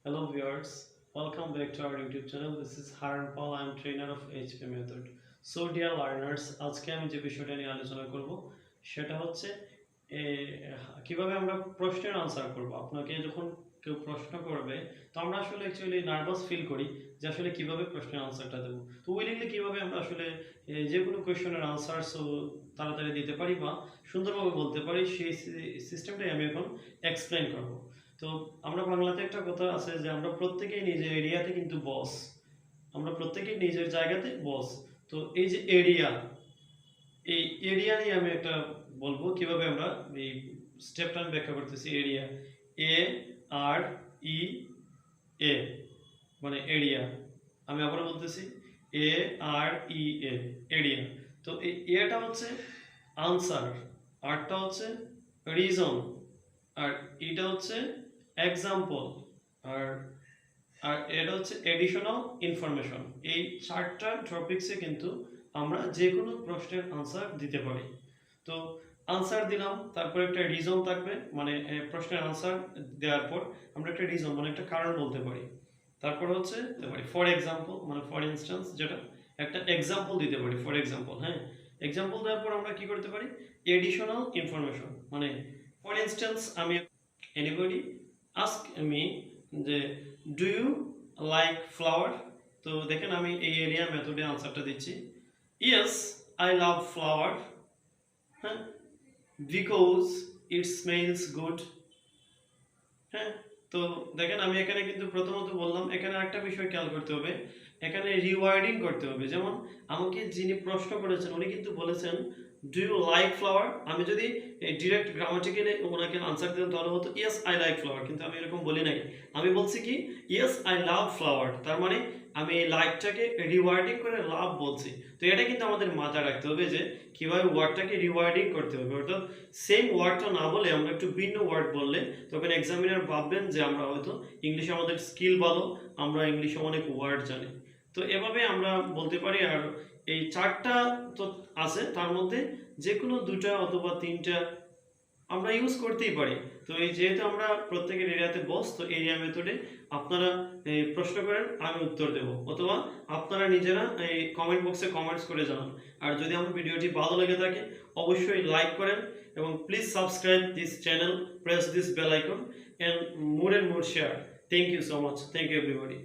Hello viewers, welcome back to our YouTube channel. This is HaranPaulbd. I am trainer of HP method. So dear learners, আজকে আমি যে বিষয়টা নিয়ে আলোচনা করব সেটা হচ্ছে কিভাবে আমরা প্রশ্নের আনসার করব। আপনাকে যখন কেউ প্রশ্ন করবে তো আমরা আসলে অ্যাকচুয়ালি নার্ভাস ফিল করি যে আসলে কিভাবে প্রশ্নের আনসারটা দেব। তো উইলিংলি কিভাবে আমরা আসলে যে কোনো কোয়েশ্চনের আনসার তাড়াতাড়ি দিতে পারি বা সুন্দরভাবে বলতে পারি সেই সিস্টেমটাই আমি এখন এক্সপ্লেন করব। তো আমরা বাংলাতে একটা কথা আছে যে আমরা প্রত্যেকেই নিজের এরিয়াতে কিন্তু বস, আমরা প্রত্যেকেই নিজের জায়গাতে বস। তো এই যে এরিয়া, এই এরিয়া নিয়ে আমি একটা বলবো কিভাবে আমরা এই স্টেপটা আমি ব্যাখ্যা করতেছি। এরিয়া, এ আর ই এ, মানে এরিয়া। আমি আবার বলতেছি এ আর ই এ, এরিয়া। তো এই এটা হচ্ছে আনসার, আরটা হচ্ছে রিজন, আর এটা হচ্ছে এক্সাম্পল, আর আর এটা হচ্ছে এডিশনাল ইনফরমেশন। এই চারটা টপিকসে কিন্তু আমরা যে কোনো প্রশ্নের আনসার দিতে পারি। তো আনসার দিলাম, তারপর একটা রিজন থাকবে, মানে প্রশ্নের আনসার দেওয়ার পর আমরা একটা রিজন মানে একটা কারণ বলতে পারি। তারপর হচ্ছে ফর এক্সাম্পল, মানে ফর ইনস্ট্যান্স, যেটা একটা এক্সাম্পল দিতে পারি। ফর এক্সাম্পল, হ্যাঁ, এক্সাম্পল দেওয়ার পর আমরা কি করতে পারি, এডিশনাল ইনফরমেশন। মানে ফর ইনস্ট্যান্স, আমি এনিবডি আস্ক মি যে ডু ইউ লাইক ফ্লাওয়ার। তো দেখেন আমি এই এরিয়া মেথডে আনসারটা দিচ্ছি, ইয়েস আই লাভ ফ্লাওয়ার, হ্যাঁ, বিকজ ইট স্মেলস গুড। হ্যাঁ, তো দেখেন আমি এখানে কিন্তু প্রথমত বললাম, এখানে একটা বিষয় খেয়াল করতে হবে, এখানে রিওয়ার্ডিং করতে হবে। যেমন আমাকে যিনি প্রশ্ন করেছেন উনি কিন্তু বলেছেন ডু ইউ লাইক ফ্লাওয়ার। আমি যদি ডিরেক্ট গ্রামাটিক্যালি ওনাকে আনসার দিতাম তাহলে হতো ইয়েস আই লাইক ফ্লাওয়ার, কিন্তু আমি এরকম বলি নাই। আমি বলছি কি ইয়েস আই লাভ ফ্লাওয়ার, তার মানে আমি এই লাইকটাকে রিওয়ার্ডিং করে লাভ বলছি। তো এটা কিন্তু আমাদের মাথায় রাখতে হবে যে কিভাবে ওয়ার্ডটাকে রিওয়ার্ডিং করতে হবে, অর্থাৎ সেম ওয়ার্ডটা না বলে আমরা একটু ভিন্ন ওয়ার্ড বললে তখন এক্সামিনার ভাববেন যে আমরা হয়তো ইংলিশে আমাদের স্কিল ভালো, আমরা ইংলিশে অনেক ওয়ার্ড জানি। তো এভাবে আমরা বলতে পারি। আর এই চারটা তো আছে, তার মধ্যে যে কোনো দুটা অথবা তিনটা আমরা ইউজ করতেই পারি। তো এই যেহেতু আমরা প্রত্যেকের এরিয়াতে বস, তো এরিয়া মেথডে আপনারা প্রশ্ন করেন, আমি উত্তর দেব, অথবা আপনারা নিজেরা এই কমেন্ট বক্সে কমেন্টস করে জানান। আর যদি আমার ভিডিওটি ভালো লেগে থাকে অবশ্যই লাইক করেন এবং please subscribe this channel, press this bell icon and more share. Thank you so much. Thank you everybody.